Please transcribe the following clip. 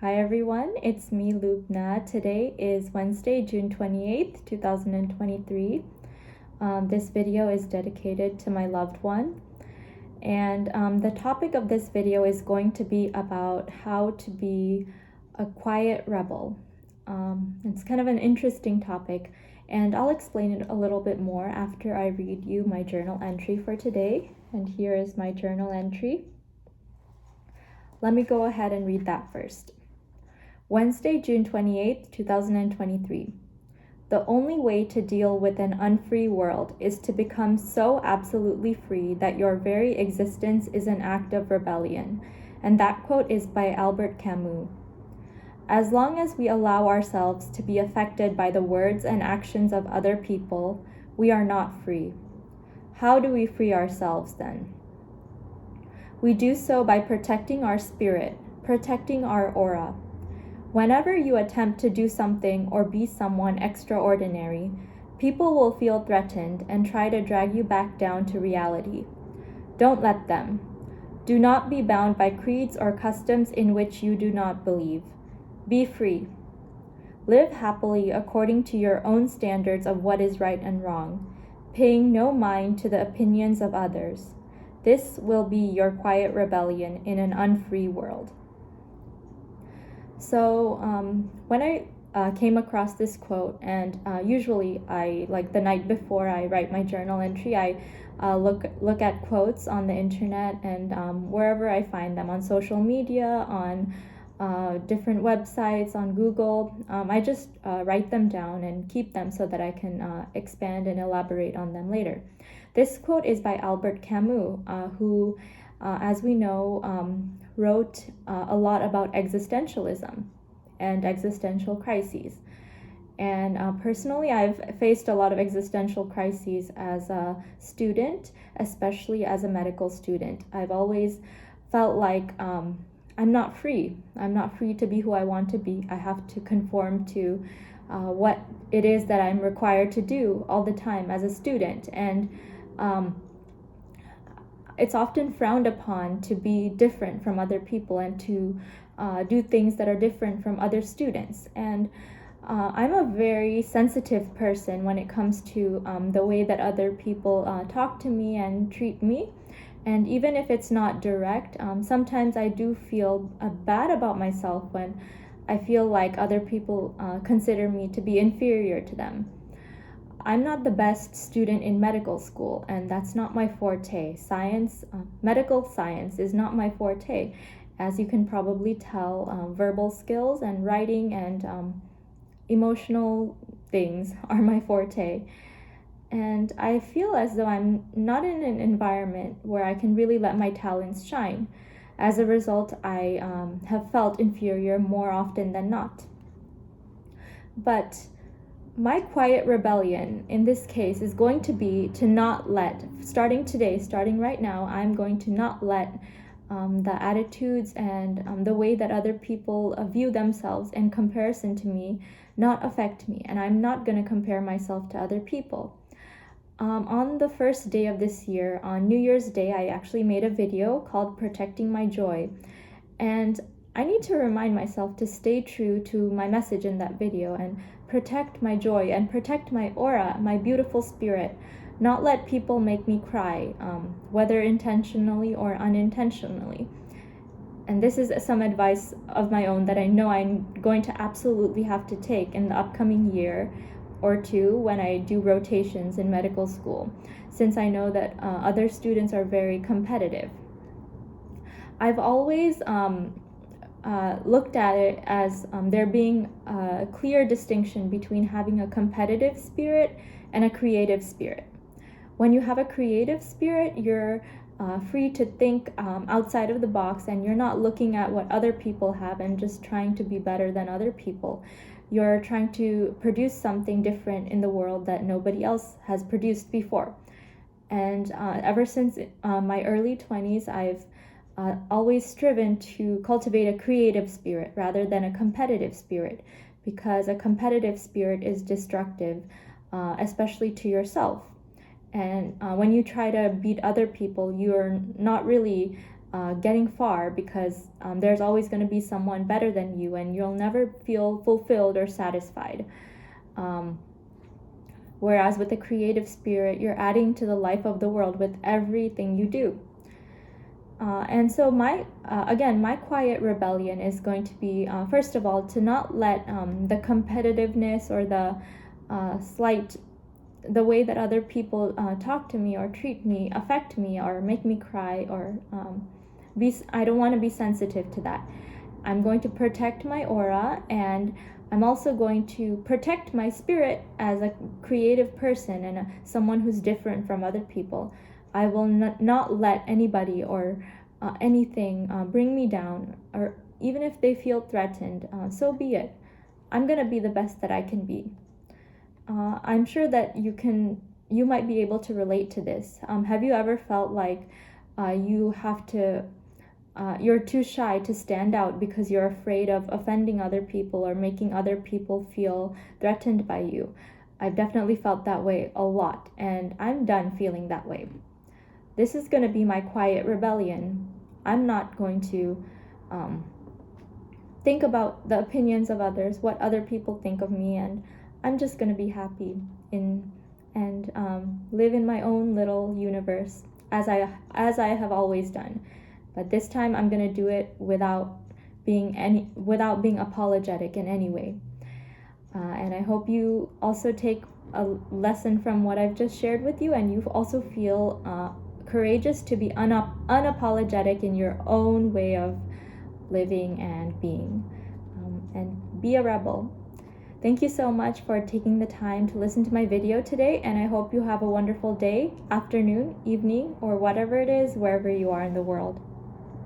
Hi everyone, it's me Lubna. Today is Wednesday, June 28th, 2023. This video is dedicated to my loved one. And the topic of this video is going to be about how to be a quiet rebel. It's kind of an interesting topic, and I'll explain it a little bit more after I read you my journal entry for today. And here is my journal entry. Let me go ahead and read that first. Wednesday, June 28th, 2023. The only way to deal with an unfree world is to become so absolutely free that your very existence is an act of rebellion. And that quote is by Albert Camus. As long as we allow ourselves to be affected by the words and actions of other people, we are not free. How do we free ourselves then? We do so by protecting our spirit, protecting our aura. Whenever you attempt to do something or be someone extraordinary, people will feel threatened and try to drag you back down to reality. Don't let them. Do not be bound by creeds or customs in which you do not believe. Be free. Live happily according to your own standards of what is right and wrong, paying no mind to the opinions of others. This will be your quiet rebellion in an unfree world. So when I came across this quote, and usually I, like the night before I write my journal entry, I look at quotes on the internet and wherever I find them, on social media, on different websites, on Google. I just write them down and keep them so that I can expand and elaborate on them later. This quote is by Albert Camus, who, as we know, wrote a lot about existentialism and existential crises. And personally, I've faced a lot of existential crises as a student, especially as a medical student. I've always felt like I'm not free. I'm not free to be who I want to be. I have to conform to what it is that I'm required to do all the time as a student. And it's often frowned upon to be different from other people and to do things that are different from other students. And I'm a very sensitive person when it comes to the way that other people talk to me and treat me. And even if it's not direct, sometimes I do feel bad about myself when I feel like other people consider me to be inferior to them. I'm not the best student in medical school, and that's not my forte. Medical science is not my forte. As you can probably tell, verbal skills and writing and emotional things are my forte. And I feel as though I'm not in an environment where I can really let my talents shine. As a result, I have felt inferior more often than not. But my quiet rebellion in this case is going to be to not let, starting right now, I'm going to not let the attitudes and the way that other people view themselves in comparison to me not affect me. And I'm not going to compare myself to other people. On the first day of this year, on New Year's Day, I actually made a video called Protecting My Joy. And I need to remind myself to stay true to my message in that video and protect my joy and protect my aura, my beautiful spirit, not let people make me cry, whether intentionally or unintentionally. And this is some advice of my own that I know I'm going to absolutely have to take in the upcoming year or two when I do rotations in medical school, since I know that other students are very competitive. I've always looked at it as there being a clear distinction between having a competitive spirit and a creative spirit. When you have a creative spirit, you're free to think outside of the box, and you're not looking at what other people have and just trying to be better than other people. You're trying to produce something different in the world that nobody else has produced before. And ever since my early 20s, I've always striven to cultivate a creative spirit rather than a competitive spirit, because a competitive spirit is destructive, especially to yourself. And when you try to beat other people, you're not really getting far, because there's always going to be someone better than you, and you'll never feel fulfilled or satisfied. Whereas with the creative spirit, you're adding to the life of the world with everything you do. And so my quiet rebellion is going to be, first of all, to not let the competitiveness or the way that other people talk to me or treat me affect me or make me cry, or I don't want to be sensitive to that. I'm going to protect my aura, and I'm also going to protect my spirit as a creative person and someone who's different from other people. I will not let anybody or anything bring me down, or even if they feel threatened, so be it. I'm going to be the best that I can be. I'm sure that you might be able to relate to this. Have you ever felt like you're too shy to stand out because you're afraid of offending other people or making other people feel threatened by you? I've definitely felt that way a lot, and I'm done feeling that way. This is going to be my quiet rebellion. I'm not going to think about the opinions of others, what other people think of me, and I'm just going to be happy and live in my own little universe as I have always done. But this time I'm going to do it without being apologetic in any way. And I hope you also take a lesson from what I've just shared with you, and you also feel courageous to be unapologetic in your own way of living and being, and be a rebel. Thank you so much for taking the time to listen to my video today, and I hope you have a wonderful day, afternoon, evening, or whatever it is, wherever you are in the world.